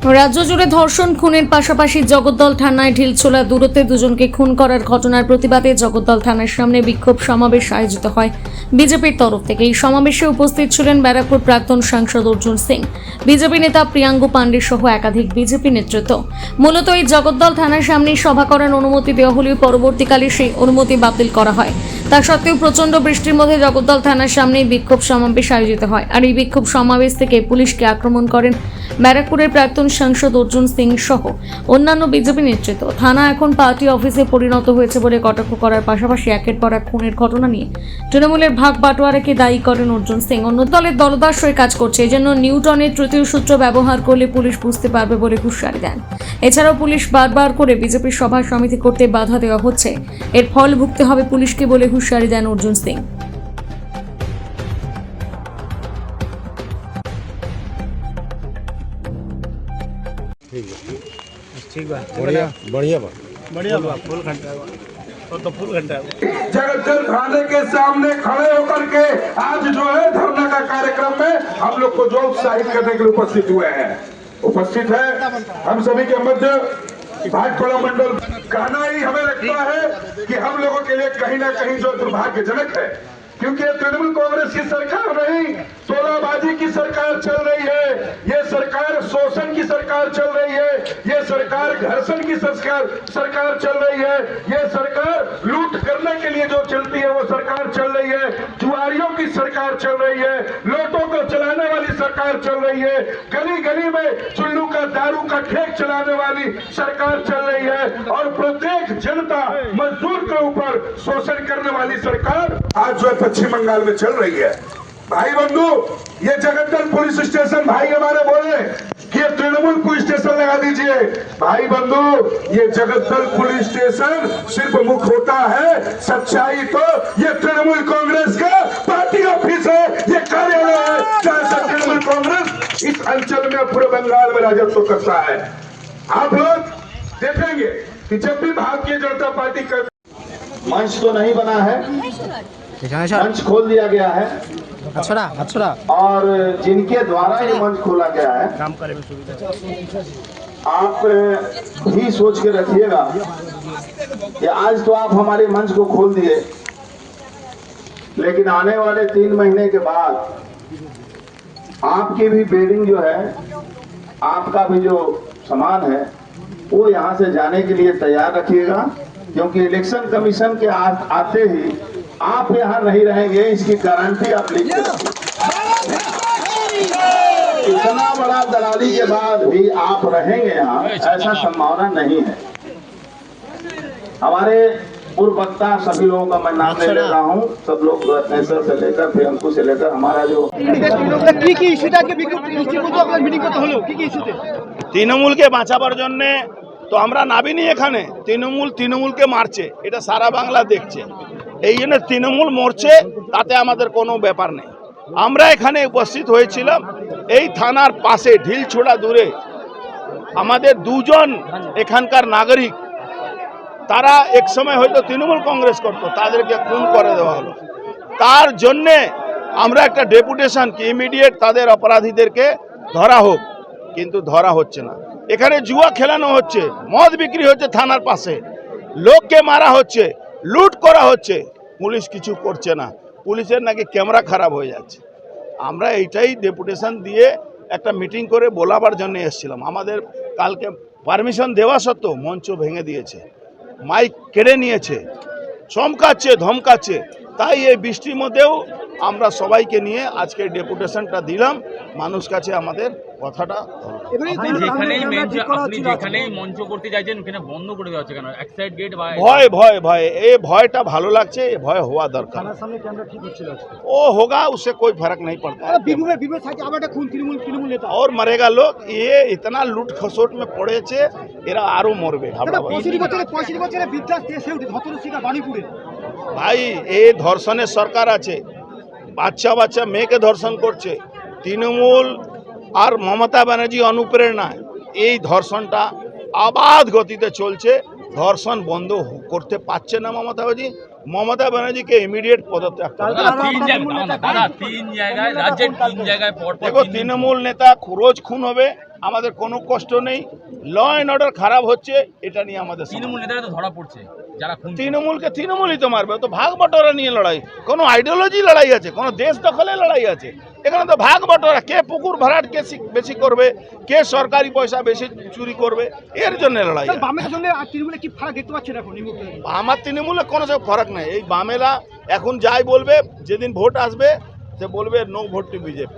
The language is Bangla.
রাজ্য জুড়ে ধর্ষণ খুনের পাশাপাশি জগদ্দল থানায় ঢিলছোলা দূরত্বে দুজনকে খুন করার ঘটনার প্রতিবাদে জগদ্দল থানার সামনে বিক্ষোভ সমাবেশ আয়োজিত হয় বিজেপির তরফ থেকে। এই সমাবেশে উপস্থিত ছিলেন ব্যারাকপুর প্রাক্তন সাংসদ অর্জুন সিং, বিজেপি নেতা প্রিয়াঙ্গু পান্ডে সহ একাধিক বিজেপি নেতৃত্ব। মূলত এই জগদ্দল থানার সামনে সভা করার অনুমতি দেওয়া হলেও পরবর্তীকালে সেই অনুমতি বাতিল করা হয়। তা সত্ত্বেও প্রচণ্ড বৃষ্টির মধ্যে জগদ্দল থানার সামনে বিক্ষোভ সমাবেশ আয়োজিত হয়। আর এই বিক্ষোভ সমাবেশ থেকে পুলিশকে আক্রমণ করেন ব্যারাকপুরের প্রাক্তন সাংসদ অর্জুন সিং সহ অন্যান্য বিজেপি নেতৃত্ব। থানা এখন পার্টি অফিসে পরিণত হয়েছে বলে কটাক্ষ করার পাশাপাশি একের পর এক খুনের ঘটনা নিয়ে তৃণমূলের ভাগ বাটোয়ারাকে দায়ী করেন অর্জুন সিং। অন্য দলের দলদাস হয়ে কাজ করছে, এজন্য নিউটনের তৃতীয় সূত্র ব্যবহার করলে পুলিশ বুঝতে পারবে বলে হুঁশিয়ারি দেন। এছাড়াও পুলিশ বারবার করে বিজেপির সভা সমিতি করতে বাধা দেওয়া হচ্ছে, এর ফল ভুগতে হবে পুলিশকে বলে হুঁশিয়ারি দেন অর্জুন সিং। ठीक बा बढ़िया बढ़िया बा बढ़िया बा फुल घंटा तो फुल घंटा जगद्दल थाने के सामने खड़े होकर के आज जो है धरना का कार्यक्रम में हम लोग को जो उत्साहित करने के लिए उपस्थित हुए हैं, उपस्थित है हम सभी के मध्य भाजपा मंडल। कहना ही हमें लगता है कि हम लोगों के लिए कहीं ना कहीं जो दुर्भाग्यजनक है, क्योंकि तृणमूल कांग्रेस की सरकार नहीं, तोलाबाजी की सरकार चल रही है, ये सरकार शोषण की सरकार चल रही है, ये सरकार घर्षण की सरकार चल रही है, ये सरकार लूट करने के लिए जो चलती है वो सरकार चल रही है, जुआरियों की सरकार चल रही है, लोटों को चलाने वाली सरकार चल रही है, गली गली में चुल्लू का दारू का ठेक चलाने वाली सरकार चल रही है, और प्रत्येक जनता मजदूर के ऊपर शोषण करने वाली सरकार आज जो पश्चिम बंगाल में चल रही है। भाई बंधु, ये जगद्दल पुलिस स्टेशन भाई हमारे बोले कि ये तृणमूल पुलिस स्टेशन लगा दीजिए। भाई बंधु, ये जगद्दल पुलिस स्टेशन सिर्फ मुख होता है, सच्चाई तो ये तृणमूल कांग्रेस का पार्टी ऑफिस है, ये कार्यालय है जहां से तृणमूल कांग्रेस इस अंचल में पूरे बंगाल में राजत्व करता है। आप लोग देखेंगे कि जब भी भारतीय जनता पार्टी का मंच तो नहीं बना है, मंच खोल दिया गया है, अच्छा और जिनके द्वारा ये मंच खोला गया है, काम करे में सुविधा आप भी सोच के रखिएगा कि आज तो आप हमारे मंच को खोल दिए, लेकिन आने वाले 3 महीने के बाद आपकी भी बेडिंग जो है, आपका भी जो सामान है वो यहाँ से जाने के लिए तैयार रखिएगा, क्योंकि इलेक्शन कमीशन के आते ही आप यहाँ नहीं रहेंगे, इसकी गारंटी आप लिख के रखिए। इतना बड़ा दलाली के बाद भी आप रहेंगे यहाँ, ऐसा संभावना नहीं है। हमारे पूर्व वक्ता सभी लोगों का मैं नाम ले रहा हूँ, सब लोग रत्नेश्वर से लेकर प्रियंकु से लेकर हमारा जो তৃণমূলকে বাঁচাবার জন্য তো আমরা নাবিনি, এখানে তৃণমূলকে মারছে, এটা সারা বাংলা দেখছে। এই জন্য তৃণমূল মরছে, তাতে আমাদের কোনো ব্যাপার নেই। আমরা এখানে উপস্থিত হয়েছিলাম এই থানার পাশে ঢিলছোড়া দূরে আমাদের দুজন এখানকার নাগরিক, তারা এক সময় হয়তো তৃণমূল কংগ্রেস করত, তাদেরকে খুন করে দেওয়া হলো। তার জন্যে আমরা একটা ডেপুটেশন কি ইমিডিয়েট তাদের অপরাধীদেরকে ধরা হোক, কিন্তু ধরা হচ্ছে না। এখানে জুয়া খেলানো হচ্ছে, মদ বিক্রি হচ্ছে থানার পাশে, লোককে মারা হচ্ছে, লুট করা হচ্ছে, পুলিশ কিছু করছে না। পুলিশের নাকি ক্যামেরা খারাপ হয়ে যাচ্ছে। আমরা এইটাই ডেপুটেশন দিয়ে একটা মিটিং করে বলাবার জন্য এসেছিলাম। আমাদের কালকে পারমিশন দেওয়া সত্ত্বেও মঞ্চ ভেঙে দিয়েছে, মাইক কেড়ে নিয়েছে, চমকাচ্ছে ধমকাচ্ছে। তাই এই বৃষ্টির মধ্যেও আমরা সবাইকে নিয়ে আজকে ডেপুটেশনটা দিলাম, মানুষ কাছে আমাদের কথাটা মঞ্চ করতে চাইছেন ওখানে বন্ধ করে দেওয়া হচ্ছে কেন? এক সাইড গেট ভয় এই ভয়টা ভালো লাগছে, এই ভয় হওয়া দরকার। ও होगा, उससे कोई फर्क नहीं पड़ता है। और मरेगा लोग, ये इतना लूट खसोट में पड़ेছে, এরা আরো মরবে। ভাই এই ধর্ষণের সরকার আছে, বাচ্চা মেয়েকে ধর্ষণ করছে তৃণমূল আর মমতা ব্যানার্জি অনুপ্রেরণায়। এই ধর্ষণটা আবাদ গতিতে চলছে, ধর্ষণ বন্ধ করতে পারছে না মমতা ব্যানার্জিকে ইমিডিয়েট পদত্যাগ করতে হবে। দেখো তৃণমূল নেতা রোজ খুন হবে, আমাদের কোনো কষ্ট নেই। ল অ্যান্ড অর্ডার খারাপ হচ্ছে, এটা নিয়ে আমাদের সমস্যা। তৃণমূল নেতারা তো ধরা পড়ছে, যারা খুন তৃণমূলকে তৃণমূলই তো মারবে, তো ভাগ বটোয়ারা নিয়ে লড়াই, কোনো আইডিওলজি লড়াই আছে, কোনো দেশ দখলে লড়াই আছে? এখানে তো ভাগ বটোয়ারা, কে পুকুর ভরাট কে বেশি করবে, কে সরকারি পয়সা বেশি চুরি করবে, এর জন্য লড়াই আছে। বামের সঙ্গে আর তৃণমূলে কি ফারাক দেখতে পাচ্ছেন এখন এই মুহূর্তে? আমার তৃণমূলে কোনো সব ফারাক নেই। এই বামেলা এখন যাই বলবে, যেদিন ভোট আসবে সে বলবে নো ভোট টু বিজেপি।